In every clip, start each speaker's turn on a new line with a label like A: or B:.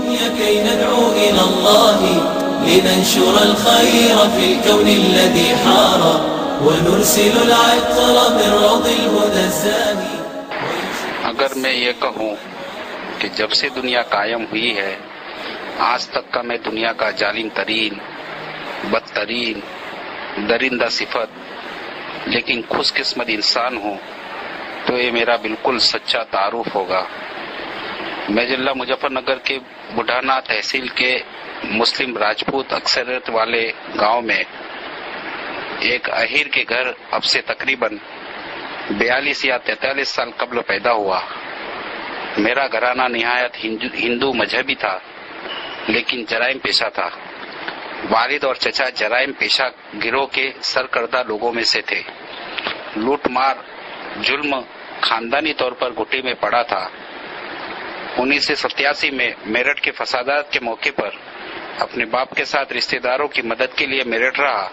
A: كي ندعو إلى الله لننشر الخير في الكون الذي حار ونرسل العطر من روض الهدى الزاهي.
B: اگر میں یہ کہوں کہ جب سے دنیا قائم ہوئی ہے آج تک کا میں دنیا کا ظالم ترین، بدترین، درندہ صفت لیکن خوش قسمت انسان ہوں تو یہ میرا بالکل سچا تعارف ہوگا. میں ضلع مظفر نگر کے بڑھانا تحصیل کے مسلم راجپوت اکثریت والے گاؤں میں ایک اہیر کے گھر اب سے تقریباً 42 یا 43 سال قبل پیدا ہوا. میرا گھرانہ نہایت ہندو مذہبی تھا لیکن جرائم پیشہ تھا. والد اور چچا جرائم پیشہ گروہ کے سرکردہ لوگوں میں سے تھے. لوٹ مار، ظلم خاندانی طور پر گھٹی میں پڑا تھا. 1987 میں میرٹھ کے فسادات کے موقع پر اپنے باپ کے ساتھ رشتہ داروں کی مدد کے لیے میرٹھ رہا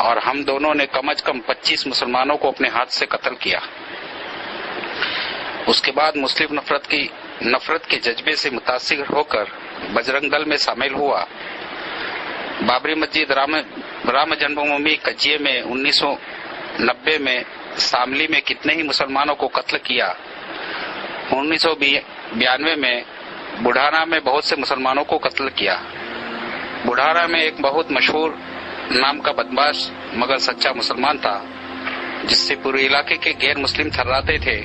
B: اور ہم دونوں نے کم از کم 25 مسلمانوں کو اپنے ہاتھ سے قتل کیا. اس کے بعد مسلم نفرت کے جذبے سے متاثر ہو کر بجرنگ دل میں شامل ہوا. بابری مسجد رام جنم بھومی کچیے میں 1990 میں شاملی میں کتنے ہی مسلمانوں کو قتل کیا. 1992 میں بڑھانا میں بہت سے مسلمانوں کو قتل کیا. بڑھانا میں ایک بہت مشہور نام کا بدماش مگر سچا مسلمان تھا جس سے پورے علاقے کے غیر مسلم تھراتے تھے.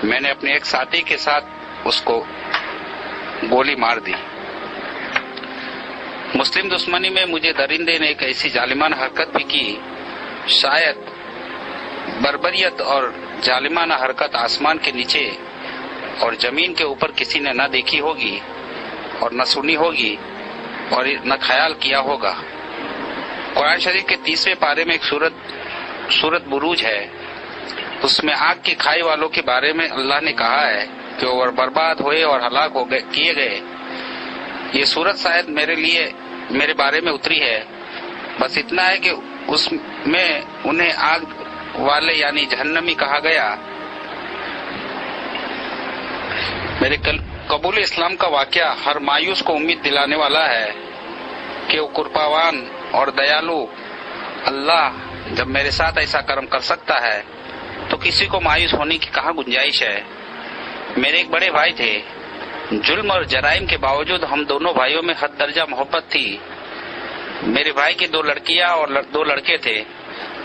B: میں نے اپنے ایک ساتھی کے ساتھ اس کو گولی مار دی. مسلم دشمنی میں مجھے درندے نے ایک ایسی ظالمانہ حرکت بھی کی، شاید بربریت اور ظالمانہ حرکت آسمان کے نیچے اور زمین کے اوپر کسی نے نہ دیکھی ہوگی اور نہ سنی ہوگی اور نہ خیال کیا ہوگا. قرآن شریف کے 30ویں پارے میں ایک سورت بروج ہے. اس میں آگ کی کھائی والوں کے بارے میں اللہ نے کہا ہے کہ وہ برباد ہوئے اور ہلاک کیے گئے. یہ سورت شاید میرے بارے میں اتری ہے. بس اتنا ہے کہ اس میں انہیں آگ والے یعنی جہنمی کہا گیا. میرے قبول اسلام کا واقعہ ہر مایوس کو امید دلانے والا ہے کہ وہ کرپاوان اور دیالو اللہ جب میرے ساتھ ایسا کرم کر سکتا ہے تو کسی کو مایوس ہونے کی کہاں گنجائش ہے. میرے ایک بڑے بھائی تھے. ظلم اور جرائم کے باوجود ہم دونوں بھائیوں میں حد درجہ محبت تھی. میرے بھائی کی 2 لڑکیاں اور 2 لڑکے تھے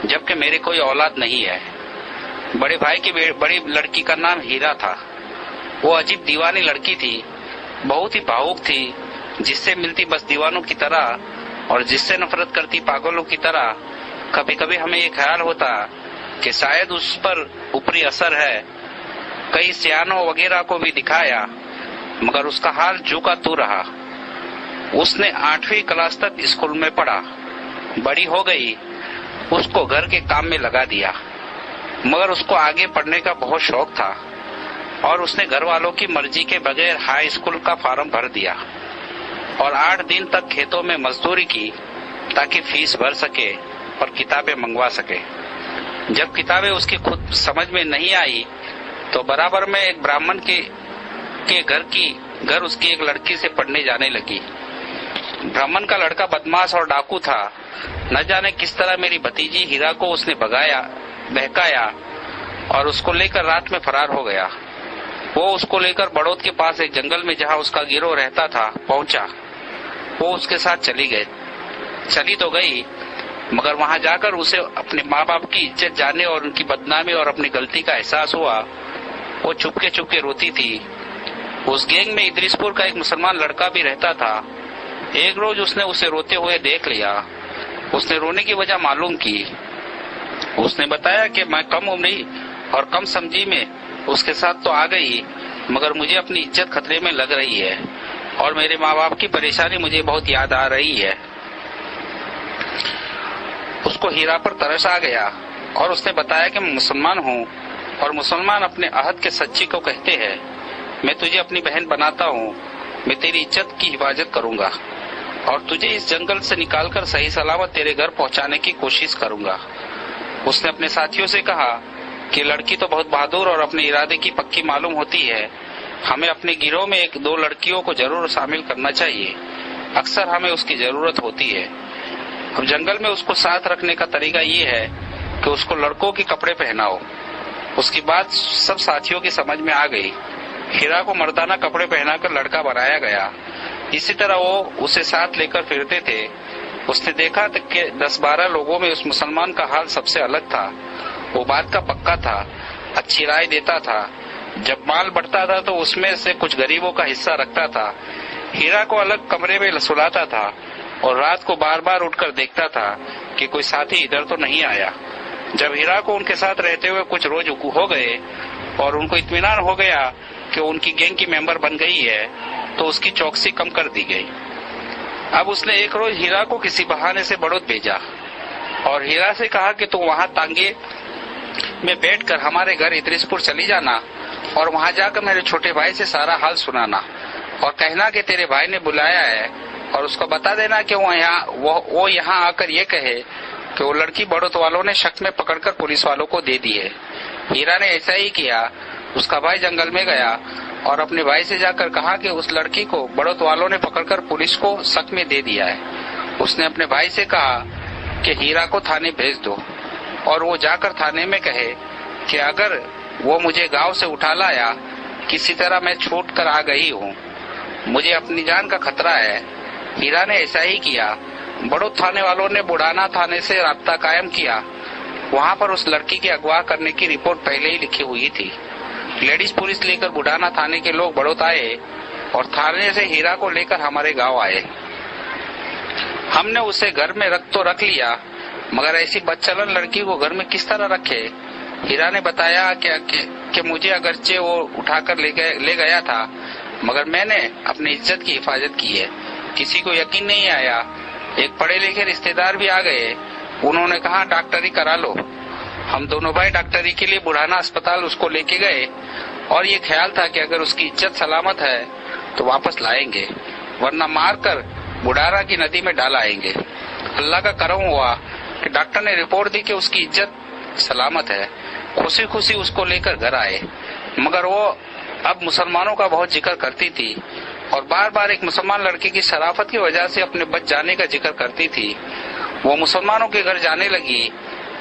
B: جبکہ میرے کوئی اولاد نہیں ہے. بڑے بھائی کی بڑی لڑکی کا نام ہیرا تھا. وہ عجیب دیوانی لڑکی تھی، بہت ہی بھاوک تھی، جس سے ملتی بس دیوانوں کی طرح اور جس سے نفرت کرتی پاگلوں کی طرح. کبھی کبھی ہمیں یہ خیال ہوتا کہ شاید اس پر اوپری اثر ہے. کئی سیانوں وغیرہ کو بھی دکھایا مگر اس کا حال جو کا تو رہا. اس نے 8ویں کلاس تک اسکول میں پڑھا. بڑی ہو گئی، اس کو گھر کے کام میں لگا دیا مگر اس کو آگے پڑھنے کا بہت شوق تھا اور اس نے گھر والوں کی مرضی کے بغیر ہائی اسکول کا فارم بھر دیا اور 8 دن تک کھیتوں میں مزدوری کی تاکہ فیس بھر سکے اور کتابیں منگوا سکے. جب کتابیں اس کی خود سمجھ میں نہیں آئی تو برابر میں ایک براہمن کے گھر اس کی ایک لڑکی سے پڑھنے جانے لگی. براہمن کا لڑکا بدماش اور ڈاکو تھا. نہ جانے کس طرح میری بھتیجی ہیرا کو اس نے بہکایا اور اس کو لے کر رات میں فرار ہو گیا. وہ اس کو لے کر بڑوت کے پاس ایک جنگل میں جہاں اس کا گروہ رہتا تھا پہنچا. وہ اس کے ساتھ چلی تو گئی مگر وہاں جا کر اسے اپنے ماں باپ کی عزت جانے اور ان کی بدنامی اور اپنی غلطی کا احساس ہوا. وہ چپکے روتی تھی. اس گینگ میں ادریس پور کا ایک مسلمان لڑکا بھی رہتا تھا. ایک روز اس نے اسے روتے ہوئے دیکھ لیا. اس نے رونے کی وجہ معلوم کی. اس نے بتایا کہ میں کم عمری اور کم سمجھی میں اس کے ساتھ تو آ گئی مگر مجھے اپنی عزت خطرے میں لگ رہی ہے اور میرے ماں باپ کی پریشانی مجھے بہت یاد آ رہی ہے. اس کو ہیرا پر ترس آ گیا اور اس نے بتایا کہ میں مسلمان ہوں اور مسلمان اپنے عہد کے سچی کو کہتے ہیں. میں تجھے اپنی بہن بناتا ہوں. میں تیری عزت کی حفاظت کروں گا اور تجھے اس جنگل سے نکال کر صحیح سلامت تیرے گھر پہنچانے کی کوشش کروں گا. اس نے اپنے ساتھیوں سے کہا کہ لڑکی تو بہت بہادر اور اپنے ارادے کی پکی معلوم ہوتی ہے ہمیں اپنے گروہ میں 1-2 لڑکیوں کو ضرور شامل کرنا چاہیے، اکثر ہمیں اس کی ضرورت ہوتی ہے۔ اب جنگل میں اس کو ساتھ رکھنے کا طریقہ یہ ہے کہ اس کو لڑکوں کے کپڑے پہناؤ۔ اس کی بات سب ساتھیوں کی سمجھ میں آ گئی۔ ہیرا کو مردانہ کپڑے پہنا کر لڑکا بنایا گیا، اسی طرح وہ اسے ساتھ لے کر پھرتے تھے۔ اس نے دیکھا کہ 10-12 لوگوں میں اس مسلمان کا حال سب سے الگ تھا۔ وہ بات کا پکا تھا، اچھی رائے دیتا تھا، جب مال بڑھتا تھا تو اس میں سے کچھ غریبوں کا حصہ رکھتا تھا۔ ہیرا کو الگ کمرے میں سلاتا تھا اور رات کو بار بار اٹھ کر دیکھتا تھا کہ کوئی ساتھی ادھر تو نہیں آیا۔ جب ہیرا کو ان کے ساتھ رہتے ہوئے کچھ روز ہو گئے اور ان کو اطمینان ہو گیا کہ ان کی گینگ کی ممبر بن گئی ہے تو اس کی چوکسی کم کر دی گئی۔ اب اس نے ایک روز ہیرا کو کسی بہانے سے بڑوت بھیجا اور ہیرا سے کہا کہ تم وہاں تانگے میں بیٹھ کر ہمارے گھر ادریس پور چلی جانا اور وہاں جا کر میرے چھوٹے بھائی سے سارا حال سنانا اور کہنا کہ تیرے بھائی نے بلایا ہے، اور اس کو بتا دینا کہ وہ یہاں آ کر یہ کہے کہ وہ لڑکی بڑوت والوں نے شک میں پکڑ کر پولیس والوں کو دے دی ہے۔ ہیرا نے ایسا ہی کیا۔ اس کا بھائی جنگل میں گیا اور اپنے بھائی سے جا کر کہا کہ اس لڑکی کو بڑوت والوں نے پکڑ کر پولیس کو شک میں دے دیا ہے۔ اس نے اپنے بھائی سے کہا کہ ہیرا کو تھانے بھیج دو اور وہ جا کر تھانے میں کہے کہ اگر وہ مجھے گاؤں سے اٹھا لایا، کسی طرح میں چھوٹ کر آ گئی ہوں، مجھے اپنی جان کا خطرہ ہے۔ ہیرا نے ایسا ہی کیا۔ بڑوت تھانے والوں نے بڑھانا تھانے سے رابطہ قائم کیا۔ وہاں پر اس لڑکی کے اغوا کرنے کی رپورٹ پہلے ہی لکھی ہوئی تھی۔ لیڈیز پولیس لے کر بڑھانا تھانے کے لوگ بڑوت آئے اور تھانے سے ہیرا کو لے کر ہمارے گاؤں آئے۔ ہم نے اسے گھر میں رکھ لیا، مگر ایسی بدچلن لڑکی کو گھر میں کس طرح رکھے؟ ہیرا نے بتایا کہ مجھے اگرچہ وہ اٹھا کر لے گیا تھا، مگر میں نے اپنی عزت کی حفاظت کی ہے۔ کسی کو یقین نہیں آیا۔ ایک پڑھے لکھے رشتے دار بھی آ گئے، انہوں نے کہا ڈاکٹری کرا لو۔ ہم دونوں بھائی ڈاکٹری کے لیے بڑھانا اسپتال اس کو لے کے گئے اور یہ خیال تھا کہ اگر اس کی عزت سلامت ہے تو واپس لائیں گے، ورنہ مار کر بڑھارا کی ندی میں ڈال آئیں گے۔ اللہ کا کرم ہوا کہ ڈاکٹر نے رپورٹ دی کہ اس کی عزت سلامت ہے۔ خوشی خوشی اس کو لے کر گھر آئے، مگر وہ اب مسلمانوں کا بہت ذکر کرتی تھی اور بار بار ایک مسلمان لڑکی کی شرافت کی وجہ سے اپنے بچ جانے کا ذکر کرتی تھی۔ وہ مسلمانوں کے گھر جانے لگی۔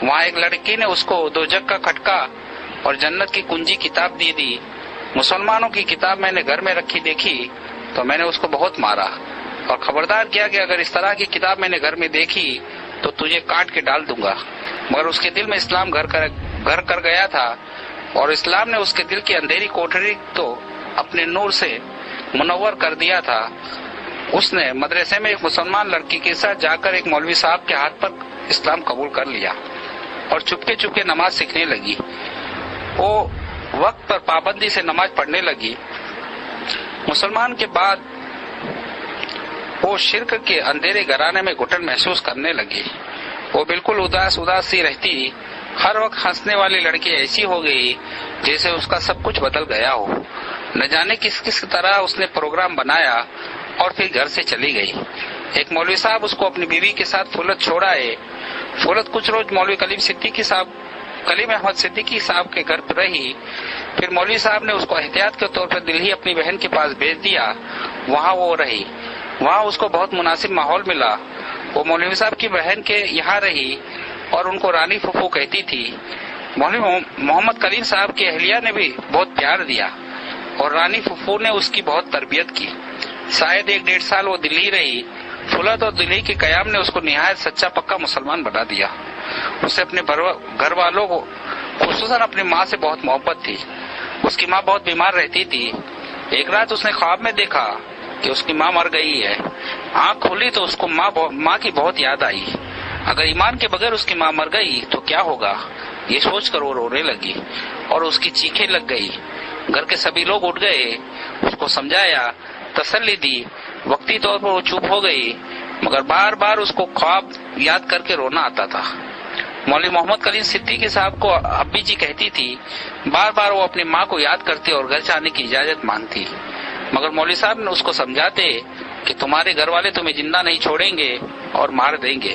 B: وہاں ایک لڑکی نے اس کو دوزخ کا کھٹکا اور جنت کی کنجی کتاب دی۔ مسلمانوں کی کتاب میں نے گھر میں رکھی دیکھی تو میں نے اس کو بہت مارا اور خبردار کیا کہ اگر اس طرح کی کتاب میں نے گھر میں دیکھی تو تجھے کاٹ کے ڈال دوں گا۔ مگر اس کے دل میں اسلام گھر کر گیا تھا اور اسلام نے اس کے دل کی اندھیری کوٹری تو اپنے نور سے منور کر دیا تھا۔ اس نے مدرسے میں ایک مسلمان لڑکی کے ساتھ جا کر ایک مولوی صاحب کے ہاتھ پر اسلام قبول کر لیا اور چپکے نماز سیکھنے لگی۔ وہ وقت پر پابندی سے نماز پڑھنے لگی۔ مسلمان کے بعد وہ شرک کے اندھیرے گھرانے میں گھٹن محسوس کرنے لگی۔ وہ بالکل اداس سی رہتی، ہر وقت ہنسنے والی لڑکی ایسی ہو گئی جیسے اس کا سب کچھ بدل گیا ہو۔ نہ جانے کس طرح اس نے پروگرام بنایا اور پھر گھر سے چلی گئی۔ ایک مولوی صاحب اس کو اپنی بیوی کے ساتھ فولت چھوڑائے۔ فولت کچھ روز مولوی کلیم احمد صدیقی صاحب کے گھر پر رہی، پھر مولوی صاحب نے اس کو احتیاط کے طور پر دلہی اپنی بہن کے پاس بھیج دیا۔ وہاں وہ رہی۔ وہاں اس کو بہت مناسب ماحول ملا۔ وہ مولوی صاحب کی بہن کے یہاں رہی اور ان کو رانی پھپھو کہتی تھی۔ مولوی محمد کلیم صاحب کی اہلیہ نے بھی بہت پیار دیا اور رانی پھپھو نے اس کی بہت تربیت کی۔ شاید 1-1.5 سال وہ دلہی رہی۔ فولت اور دلہی کے قیام نے اس کو نہایت سچا پکا مسلمان بنا دیا۔ اسے اپنے گھر والوں کو خصوصاً اپنی ماں سے بہت محبت تھی۔ اس کی ماں بہت بیمار رہتی تھی۔ ایک رات اس نے خواب میں دیکھا کہ اس کی ماں مر گئی ہے۔ آنکھ کھولی تو اس کو ماں کی بہت یاد آئی۔ اگر ایمان کے بغیر اس کی ماں مر گئی تو کیا ہوگا، یہ سوچ کر وہ رونے لگی اور اس کی چیخیں لگ گئی۔ گھر کے سبھی لوگ اٹھ گئے، اس کو سمجھایا، تسلی دی۔ وقتی طور پر وہ چپ ہو گئی، مگر بار بار اس کو خواب یاد کر کے رونا آتا تھا۔ مولوی محمد کلیم صدیقی صاحب کو ابی جی کہتی تھی۔ بار بار وہ اپنی ماں کو یاد کرتی اور گھر جانے کی اجازت مانگتی، مگر مولوی صاحب نے اس کو سمجھاتے کہ تمہارے گھر والے تمہیں زندہ نہیں چھوڑیں گے اور مار دیں گے،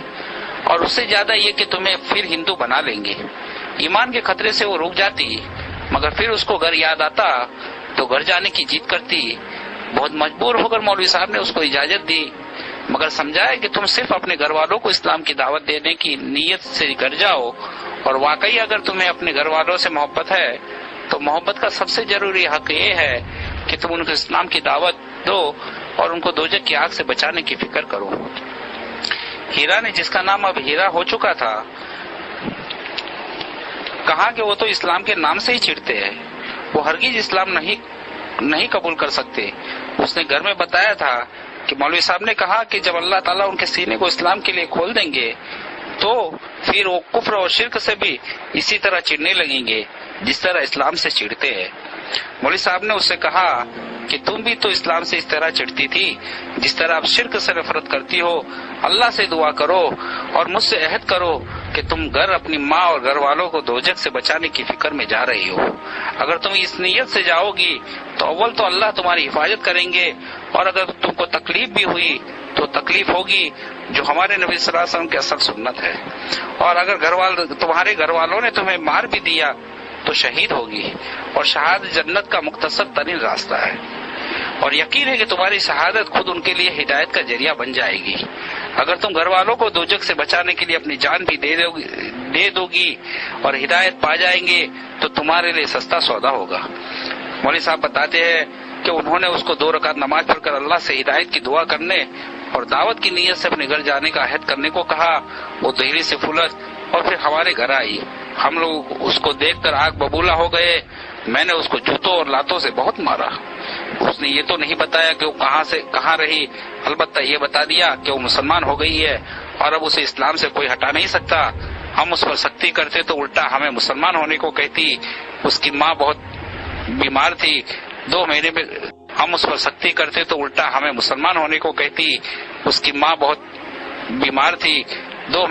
B: اور اس سے زیادہ یہ کہ تمہیں پھر ہندو بنا لیں گے۔ ایمان کے خطرے سے وہ رک جاتی، مگر پھر اس کو گھر یاد آتا تو گھر جانے کی ضد کرتی. بہت مجبور ہو کر مولوی صاحب نے اس کو اجازت دی، مگر سمجھایا کہ تم صرف اپنے گھر والوں کو اسلام کی دعوت دینے کی نیت سے گھر جاؤ، اور واقعی اگر تمہیں اپنے گھر والوں سے محبت ہے تو محبت کا سب سے ضروری حق یہ ہے کہ تم ان کو اسلام کی دعوت دو اور ان کو دوزخ کی آگ سے بچانے کی فکر کرو. ہیرا نے، جس کا نام اب ہیرا ہو چکا تھا، کہا کہ وہ تو اسلام کے نام سے ہی چڑھتے ہیں، وہ ہرگز اسلام نہیں قبول کر سکتے. اس نے گھر میں بتایا تھا کہ مولوی صاحب نے کہا کہ جب اللہ تعالیٰ ان کے سینے کو اسلام کے لیے کھول دیں گے تو پھر وہ کفر اور شرک سے بھی اسی طرح چڑھنے لگیں گے جس طرح اسلام سے چڑھتے ہیں. مولوی صاحب نے اس سے کہا کہ تم بھی تو اسلام سے اس طرح چڑھتی تھی جس طرح آپ شرک سے نفرت کرتی ہو. اللہ سے دعا کرو اور مجھ سے عہد کرو کہ تم گھر، اپنی ماں اور گھر والوں کو دوزخ سے بچانے کی فکر میں جا رہی ہو. اگر تم اس نیت سے جاؤ گی تو اول تو اللہ تمہاری حفاظت کریں گے، اور اگر تم کو تکلیف بھی ہوئی تو تکلیف ہوگی جو ہمارے نبی صلی اللہ علیہ وسلم کی اصل سنت ہے، اور اگر تمہارے گھر والوں نے تمہیں مار بھی دیا تو شہید ہوگی، اور شہادت جنت کا مختصر ترین راستہ ہے، اور یقین ہے کہ تمہاری شہادت خود ان کے لیے ہدایت کا ذریعہ بن جائے گی. اگر تم گھر والوں کو دوزخ سے بچانے کے لیے اپنی جان بھی دے دو گی اور ہدایت پا جائیں گے تو تمہارے لیے سستا سودا ہوگا. مولوی صاحب بتاتے ہیں کہ انہوں نے اس کو 2 رکعت نماز پڑھ کر اللہ سے ہدایت کی دعا کرنے اور دعوت کی نیت سے اپنے گھر جانے کا عہد کرنے کو کہا. وہ دہلی سے پھولت اور پھر ہمارے گھر آئی. ہم لوگ اس کو دیکھ کر آگ ببولا ہو گئے. میں نے اس کو جوتوں اور لاتوں سے بہت مارا. اس نے یہ تو نہیں بتایا کہ وہ کہاں رہی، البتہ یہ بتا دیا کہ وہ مسلمان ہو گئی ہے اور اب اسے اسلام سے کوئی ہٹا نہیں سکتا. ہم اس پر سختی کرتے تو الٹا ہمیں مسلمان ہونے کو کہتی. اس کی ماں بہت بیمار تھی، 2 مہینے میں ہم اس پر سختی کرتے تو الٹا ہمیں مسلمان ہونے کو کہتی. اس کی ماں بہت بیمار تھی، 2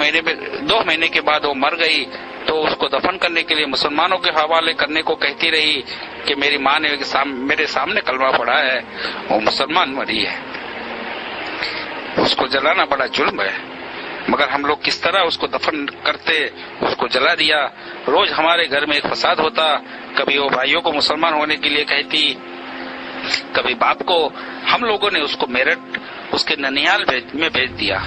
B: مہینے کے بعد وہ مر گئی تو اس کو دفن کرنے کے لیے مسلمانوں کے حوالے کرنے کو کہتی رہی کہ میری ماں نے میرے سامنے کلمہ پڑھا ہے، وہ مسلمان مری ہے. اس کو جلانا بڑا جرم ہے، مگر ہم لوگ کس طرح اس کو دفن کرتے، اس کو جلا دیا. روز ہمارے گھر میں ایک فساد ہوتا. کبھی وہ بھائیوں کو مسلمان ہونے کے لیے کہتی، کبھی باپ کو. ہم لوگوں نے اس کو میرٹھ اس کے ننیال میں بھیج دیا.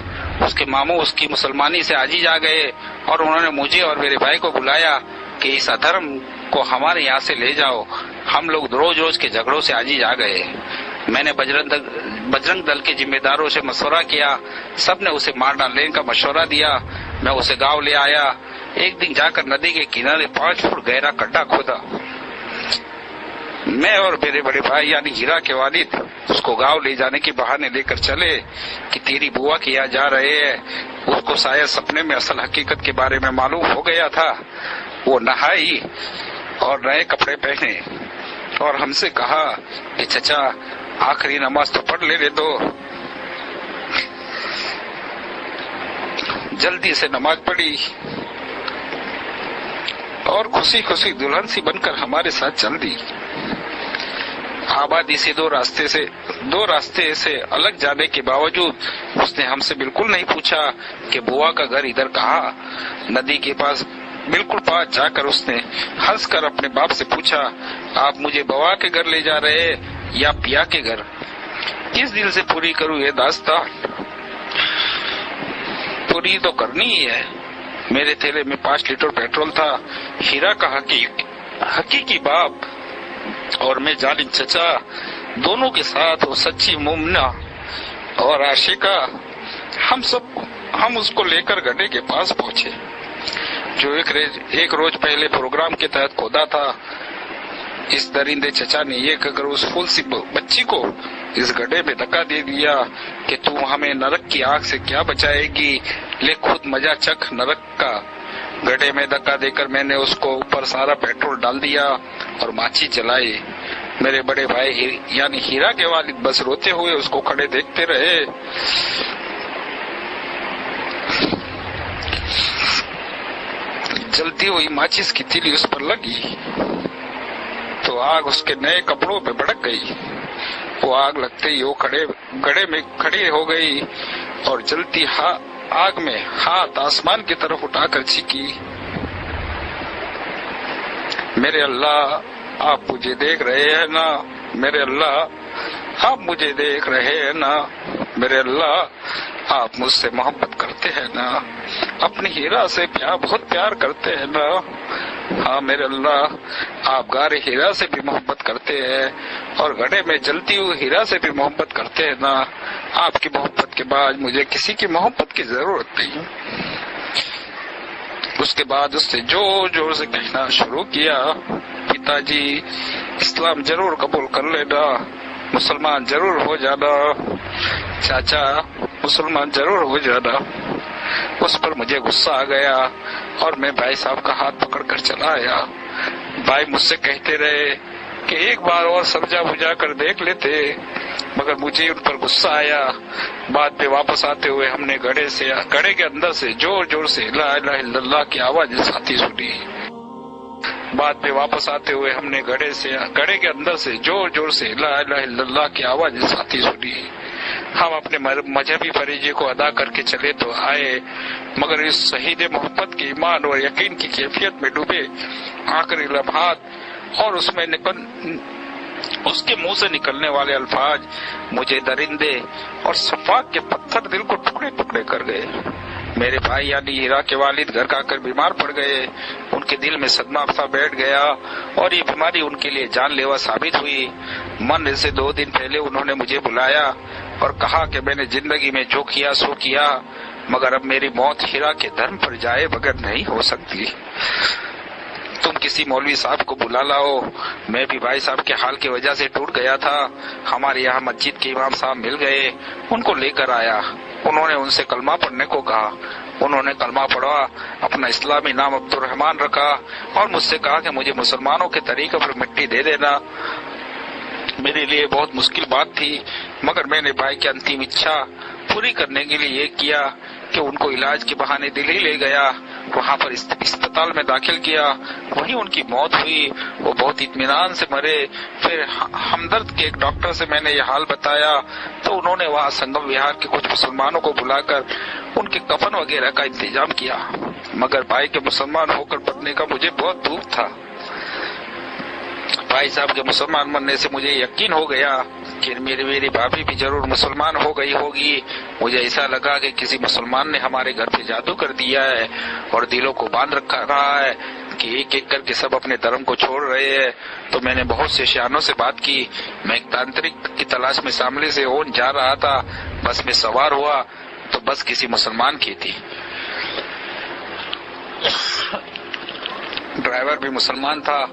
B: اس کے ماموں اس کی مسلمانی سے عاجز آ گئے اور انہوں نے مجھے اور میرے بھائی کو بلایا کہ اس ادھرم کو ہمارے یہاں سے لے جاؤ. ہم لوگ روز کے جھگڑوں سے عاجز آ گئے. میں نے بجرنگ دل کے ذمہ داروں سے مشورہ کیا، سب نے اسے مار ڈالنے کا مشورہ دیا. میں اسے گاؤں لے آیا. ایک دن جا کر ندی کے کنارے 5 فٹ گہرا گڈھا کھودا. میں اور میرے بڑے بھائی یعنی ہیرا کے والد اس کو گاؤں لے جانے کے بہانے لے کر چلے کہ تیری بوا کے یہاں جا رہے ہیں. اس کو شاید سپنے میں اصل حقیقت کے بارے میں معلوم ہو گیا تھا. وہ نہائی اور نئے کپڑے پہنے اور ہم سے کہا کہ چچا آخری نماز تو پڑھ لے دو. جلدی سے نماز پڑھی اور خوشی دلہن سی بن کر ہمارے ساتھ چل دی. آبادی سے دو راستے سے الگ جانے کے باوجود اس نے ہم سے بالکل نہیں پوچھا کہ بوا کا گھر ادھر کہاں. ندی کے پاس بالکل پاس جا کر اس نے ہنس کر اپنے باپ سے پوچھا، آپ مجھے بوا کے گھر لے جا رہے یا پیا کے گھر؟ کس دل سے پوری کروں یہ داستان؟ پوری تو کرنی ہی ہے. میرے تھیلے میں 5 لیٹر پیٹرول تھا. ہیرا کا حقیقی باپ اور میں ظالم چچا دونوں کے ساتھ وہ سچی مومنہ اور عاشقہ ہم اس کو لے کر گڈھے کے پاس پہنچے جو ایک روز پہلے پروگرام کے تحت کھودا تھا. اس درندے چچا نے یہ کہہ کر اس پھول سی بچی کو اس گڈھے میں دھکا دے دیا کہ تو ہمیں نرک کی آگ سے کیا بچائے گی، لے خود مزہ چکھ نرک کا. گڈھے میں دھکا دے کر میں نے اس کو اوپر سارا پیٹرول ڈال دیا اور ماچی جلائی. میرے بڑے بھائی یعنی ہیرا کے والد بس روتے ہوئے اس کو کھڑے دیکھتے رہے. جلتی ہوئی ماچس کی تیلی اس پر لگی تو آگ اس کے نئے کپڑوں پہ بھڑک گئی. وہ آگ لگتے ہی وہ گڑھے میں کھڑی ہو گئی اور جلتی آگ میں ہاتھ آسمان کی طرف اٹھا کر چیخی، میرے اللہ آپ مجھے دیکھ رہے ہیں نا میرے اللہ، آپ مجھے دیکھ رہے ہیں نا میرے اللہ، آپ مجھ سے محبت کرتے ہیں نا، اپنی ہیرا سے بہت پیار کرتے ہیں نا، ہاں میرے اللہ، آپ غار ہیرا سے بھی محبت کرتے ہیں اور گڑھے میں جلتی ہوئی ہیرا سے بھی محبت کرتے ہیں نا، آپ کی محبت کے بعد مجھے کسی کی محبت کی ضرورت نہیں۔ اس کے بعد اس سے زور زور سے کہنا شروع کیا، پتا جی اسلام ضرور قبول کر لینا، مسلمان ضرور ہو جانا، چاچا مسلمان ضرور ہو جانا۔ اس پر مجھے غصہ آ گیا اور میں بھائی صاحب کا ہاتھ پکڑ کر چلا آیا۔ بھائی مجھ سے کہتے رہے کہ ایک بار اور سمجھا بجھا کر دیکھ لیتے، مگر مجھے ان پر غصہ آیا۔ بعد میں واپس آتے ہوئے ہم نے گڑھے کے اندر سے زور زور سے لا الہ الا اللہ کی آواز آتی سنی۔ بعد میں واپس آتے ہوئے ہم نے گڑھے کے اندر سے زور زور سے لا الہ الا اللہ کی آواز آتی سنی۔ ہم اپنے مذہبی فریضے کو ادا کر کے چلے تو آئے، مگر اس شہید محبت کے ایمان اور یقین کی کیفیت میں ڈوبے آخری لمحات اور اس کے منہ سے نکلنے والے الفاظ مجھے درندے اور صفاق کے پتھر دل کو ٹکڑے ٹکڑے کر گئے۔ میرے بھائی یعنی ہیرا کے والد گھر کا کر بیمار پڑ گئے، ان کے دل میں صدمہ سا بیٹھ گیا اور یہ بیماری ان کے لیے جان لیوا ثابت ہوئی۔ مرنے سے 2 دن پہلے انہوں نے مجھے بلایا اور کہا کہ میں نے زندگی میں جو کیا سو کیا، مگر اب میری موت ہیرا کے دھرم پر جائے بغیر نہیں ہو سکتی۔ تم کسی مولوی صاحب کو بلا لاؤ۔ میں بھی بھائی صاحب کے حال کی وجہ سے ٹوٹ گیا تھا۔ ہمارے یہاں مسجد کے امام صاحب مل گئے، ان کو لے کر آیا۔ انہوں نے ان سے کلمہ پڑھنے کو کہا۔ انہوں نے کلمہ پڑھا، اپنا اسلامی نام عبد الرحمن رکھا اور مجھ سے کہا کہ مجھے مسلمانوں کے طریقے پر مٹی دے دینا۔ میرے لیے بہت مشکل بات تھی، مگر میں نے بھائی کی انتم اچھا پوری کرنے کے لیے یہ کیا کہ ان کو علاج کے بہانے دلی لے گیا، وہاں پر اسپتال میں داخل کیا، وہیں ان کی موت ہوئی۔ وہ بہت اطمینان سے مرے۔ پھر ہمدرد کے ایک ڈاکٹر سے میں نے یہ حال بتایا تو انہوں نے وہاں سنگم وہار کے کچھ مسلمانوں کو بلا کر ان کے کفن وغیرہ کا انتظام کیا، مگر بھائی کے مسلمان ہو کر مرنے کا مجھے بہت دکھ تھا۔ بھائی صاحب کے مسلمان مرنے سے مجھے یقین ہو گیا کہ میری بھابھی بھی ضرور مسلمان ہو گئی ہوگی۔ مجھے ایسا لگا کہ کسی مسلمان نے ہمارے گھر پہ جادو کر دیا ہے اور دلوں کو باندھ رہا ہے کہ ایک ایک کر کے سب اپنے دھرم کو چھوڑ رہے ہیں۔ تو میں نے بہت سے شیانوں سے بات کی۔ میں ایک تانترک کی تلاش میں سامنے سے اون جا رہا تھا، بس میں سوار ہوا تو بس کسی مسلمان کی تھی۔ ڈرائیور بھی مسلمان تھا،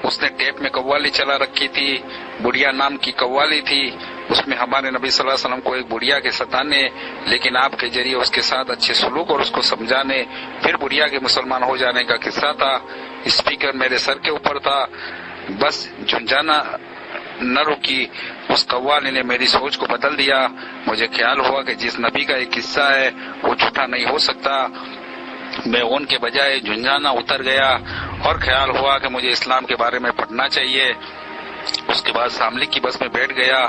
B: اس نے ٹیپ میں قوالی چلا رکھی تھی، بڑھیا نام کی قوالی تھی۔ اس میں ہمارے نبی صلی اللہ علیہ وسلم کو ایک بڑھیا کے ستانے، لیکن آپ کے ذریعے اس کے ساتھ اچھے سلوک اور اس کو سمجھانے، پھر بڑھیا کے مسلمان ہو جانے کا قصہ تھا۔ اسپیکر میرے سر کے اوپر تھا، بس جھنجھانا نہ رکی۔ اس قوالی نے میری سوچ کو بدل دیا۔ مجھے خیال ہوا کہ جس نبی کا ایک قصہ ہے وہ جھوٹا نہیں ہو سکتا۔ میں اون کے بجائے جھنجھانا اتر گیا اور خیال ہوا کہ مجھے اسلام کے بارے میں پڑھنا چاہیے۔ اس کے بعد شاملی کی بس میں بیٹھ گیا،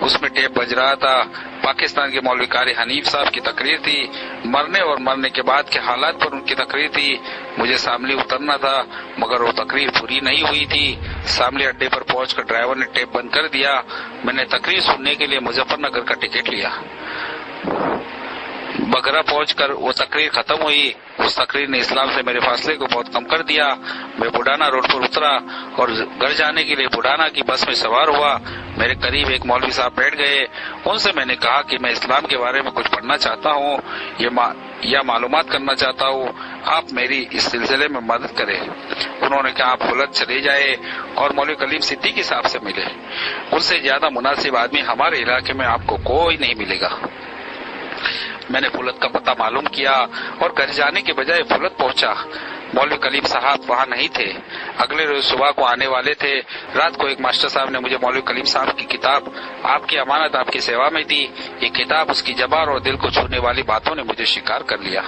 B: اس میں ٹیپ بج رہا تھا۔ پاکستان کے مولوی قاری حنیف صاحب کی تقریر تھی، مرنے اور مرنے کے بعد کے حالات پر ان کی تقریر تھی۔ مجھے شاملی اترنا تھا مگر وہ تقریر پوری نہیں ہوئی تھی۔ شاملی اڈے پر پہنچ کر ڈرائیور نے ٹیپ بند کر دیا۔ میں نے تقریر سننے کے لیے مظفر نگر کا ٹکٹ لیا۔ بگرا پہنچ کر وہ تقریر ختم ہوئی۔ اس تقریر نے اسلام سے میرے فاصلے کو بہت کم کر دیا۔ میں بوڈانا روڈ پر اترا اور گھر جانے کے لیے بوڈانا کی بس میں سوار ہوا۔ میرے قریب ایک مولوی صاحب بیٹھ گئے۔ ان سے میں نے کہا کہ میں اسلام کے بارے میں کچھ پڑھنا چاہتا ہوں یا معلومات کرنا چاہتا ہوں، آپ میری اس سلسلے میں مدد کریں۔ انہوں نے کہا آپ فلت چلے جائے اور مولوی کلیم صدیقی صاحب سے ملے، ان سے زیادہ مناسب آدمی ہمارے علاقے میں آپ کو کوئی نہیں ملے گا۔ میں نے فلت کا پتہ معلوم کیا اور گھر جانے کے بجائے فلت پہنچا۔ مولوی کلیم صاحب وہاں نہیں تھے، اگلے روز صبح کو آنے والے تھے۔ رات کو ایک ماسٹر صاحب نے مجھے مولوی کلیم صاحب کی کتاب آپ کی امانت آپ کی سیوا میں دی۔ یہ کتاب اس کی جبار اور دل کو چھونے والی باتوں نے مجھے شکار کر لیا۔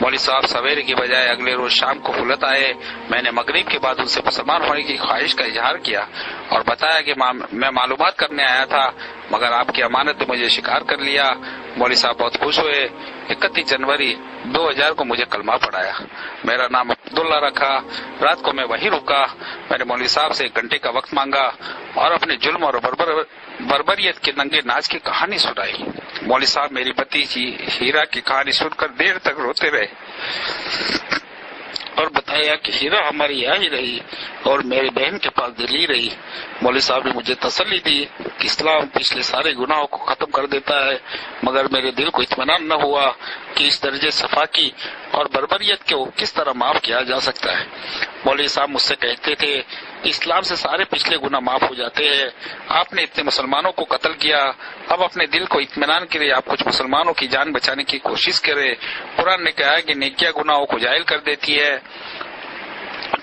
B: مولوی صاحب سویرے کی بجائے اگلے روز شام کو فلت آئے۔ میں نے مغرب کے بعد ان سے مسلمان ہونے کی خواہش کا اظہار کیا اور بتایا کہ میں معلومات کرنے آیا تھا مگر آپ کی امانت نے مجھے شکار کر لیا۔ مولوی صاحب بہت خوش ہوئے۔ 31 جنوری 2000 کو مجھے کلمہ پڑھایا۔ میرا نام عبداللہ رکھا. رات کو میں وہیں رکا. میں نے مولوی صاحب سے 1 گھنٹے کا وقت مانگا اور اپنے ظلم اور بربریت کے ننگے ناچ کی کہانی سنائی. مولوی صاحب میری بھتیجی ہیرا کی کہانی سن کر دیر تک روتے رہے اور بتایا کہ ہیرا ہماری یہاں ہی رہی اور میری بہن کے پاس دلی رہی. مولوی صاحب نے مجھے تسلی دی کہ اسلام پچھلے سارے گناہوں کو ختم کر دیتا ہے، مگر میرے دل کو اطمینان نہ ہوا کہ اس درجے صفاکی اور بربریت کو کس طرح معاف کیا جا سکتا ہے. مولوی صاحب مجھ سے کہتے تھے اسلام سے سارے پچھلے گناہ معاف ہو جاتے ہیں. آپ نے اتنے مسلمانوں کو قتل کیا، اب اپنے دل کو اطمینان کے لیے آپ کچھ مسلمانوں کی جان بچانے کی کوشش کریں. قرآن نے کہا ہے کہ نیکیاں گناہوں کو جائل کر دیتی ہے.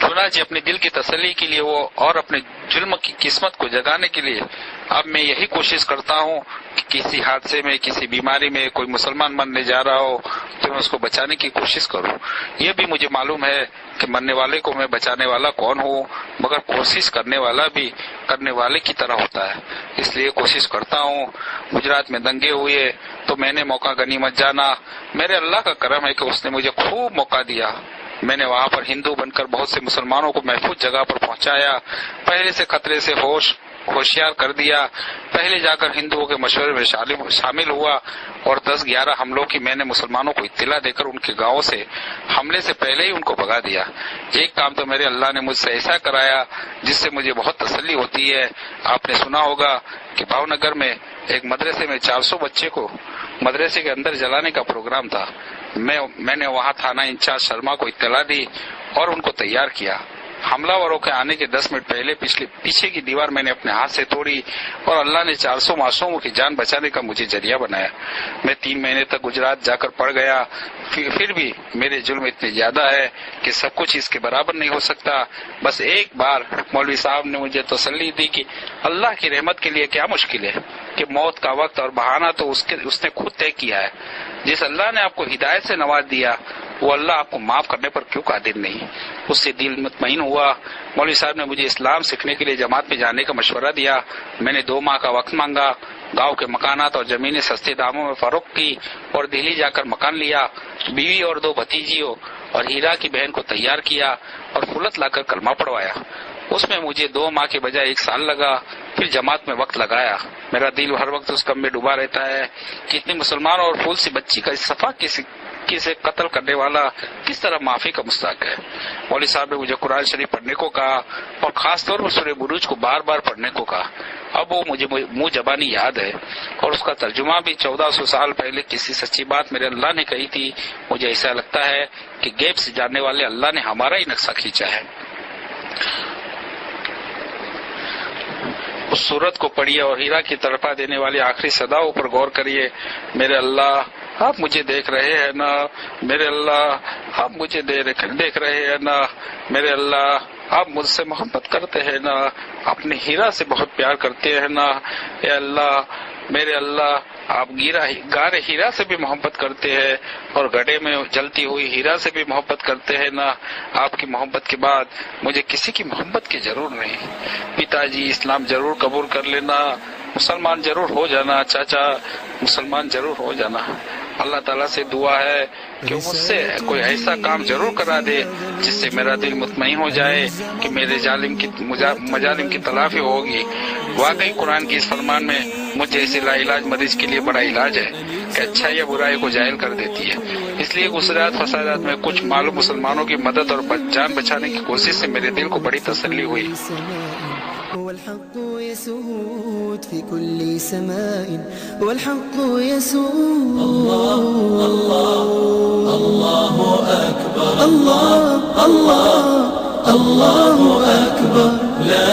B: چنانچہ اپنے دل کی تسلی کے لیے وہ اور اپنے ظلم کی قسمت کو جگانے کے لیے اب میں یہی کوشش کرتا ہوں کہ کسی حادثے میں، کسی بیماری میں کوئی مسلمان مرنے جا رہا ہو تو میں اس کو بچانے کی کوشش کروں. یہ بھی مجھے معلوم ہے کہ مرنے والے کو میں بچانے والا کون ہوں، مگر کوشش کرنے والا بھی کرنے والے کی طرح ہوتا ہے، اس لیے کوشش کرتا ہوں. گجرات میں دنگے ہوئے تو میں نے موقع غنیمت جانا. میرے اللہ کا کرم ہے کہ اس نے مجھے خوب موقع دیا. میں نے وہاں پر ہندو بن کر بہت سے مسلمانوں کو محفوظ جگہ پر پہنچایا. پہلے سے خطرے سے ہوشیار کر دیا. پہلے جا کر ہندوؤں کے مشورے میں شامل ہوا اور 10-11 حملوں کی میں نے مسلمانوں کو اطلاع دے کر ان کے گاؤں سے حملے سے پہلے ہی ان کو بھگا دیا. ایک کام تو میرے اللہ نے مجھ سے ایسا کرایا جس سے مجھے بہت تسلی ہوتی ہے. آپ نے سنا ہوگا کہ بھاؤ نگر میں ایک مدرسے میں 400 بچے کو مدرسے کے اندر جلانے کا پروگرام تھا. میں نے وہاں تھانہ انچارج شرما کو اطلاع دی اور ان کو تیار کیا. حملہ وروں کے آنے کے 10 منٹ پہلے پیچھے کی دیوار میں نے اپنے ہاتھ سے توڑی اور اللہ نے 400 معصوموں کی جان بچانے کا مجھے ذریعہ بنایا. میں 3 مہینے تک گجرات جا کر پڑ گیا. پھر بھی میرے جرم اتنے زیادہ ہے کہ سب کچھ اس کے برابر نہیں ہو سکتا. بس ایک بار مولوی صاحب نے مجھے تسلی دی کہ اللہ کی رحمت کے لیے کیا مشکل ہے، کہ موت کا وقت اور بہانہ تو اس نے خود طے کیا ہے. جس اللہ نے آپ کو ہدایت سے نواز دیا وہ اللہ آپ کو معاف کرنے پر کیوں قادر نہیں. اس سے دل مطمئن ہوا. مولوی صاحب نے مجھے اسلام سیکھنے کے لیے جماعت میں جانے کا مشورہ دیا. میں نے 2 ماہ کا وقت مانگا. گاؤں کے مکانات اور زمینیں سستے داموں میں فروخت کی اور دہلی جا کر مکان لیا. بیوی اور 2 بھتیجیوں اور ہیرا کی بہن کو تیار کیا اور فلت لا کر کلمہ پڑھوایا. اس میں مجھے 2 ماہ کے بجائے 1 سال لگا. پھر جماعت میں وقت لگایا. میرا دل ہر وقت اس غم میں ڈوبا رہتا ہے کہ اتنے مسلمان اور پھول سی بچی کا صفا کسی قتل کرنے والا کس طرح معافی کا مستحق ہے. مولوی صاحب نے مجھے قرآن شریف پڑھنے کو کہا اور خاص طور پر سورہ بروج کو بار بار پڑھنے کو کہا. اب وہ مجھے منہ زبانی یاد ہے اور اس کا ترجمہ بھی 1400 سال پہلے کسی سچی بات میرے اللہ نے کہی تھی. مجھے ایسا لگتا ہے کہ غیب سے جاننے والے اللہ نے ہمارا ہی نقشہ کھینچا ہے. اس صورت کو پڑھیے اور ہیرا کی تڑپا دینے والی آخری صداؤں پر غور کریے. میرے اللہ آپ مجھے دیکھ رہے ہیں نا، میرے اللہ آپ مجھے دیکھ رہے ہیں نا، میرے اللہ آپ مجھ سے محبت کرتے ہیں نا، اپنے ہیرا سے بہت پیار کرتے ہیں نا. اے اللہ میرے اللہ آپ گارے ہیرا سے بھی محبت کرتے ہیں اور گڑھے میں جلتی ہوئی ہیرا سے بھی محبت کرتے ہیں نا. آپ کی محبت کے بعد مجھے کسی کی محبت کی ضرور نہیں. پتا جی اسلام ضرور قبول کر لینا، مسلمان ضرور ہو جانا. چاچا مسلمان ضرور ہو جانا. اللہ تعالیٰ سے دعا ہے کہ مجھ سے کوئی ایسا کام ضرور کرا دے جس سے میرا دل مطمئن ہو جائے کہ میرے مظالم کی تلافی ہوگی. واقعی قرآن کی اس فرمان میں مجھ جیسے لا علاج مریض کے لیے بڑا علاج ہے کہ اچھائی یا برائی کو جاہل کر دیتی ہے. اس لیے گسرات فسادات میں کچھ معلوم مسلمانوں کی مدد اور جان بچانے کی کوشش سے میرے دل کو بڑی تسلی ہوئی.
C: هو الحق يسود في كل سماء، هو الحق يسود. الله الله الله أكبر، الله الله الله أكبر، لا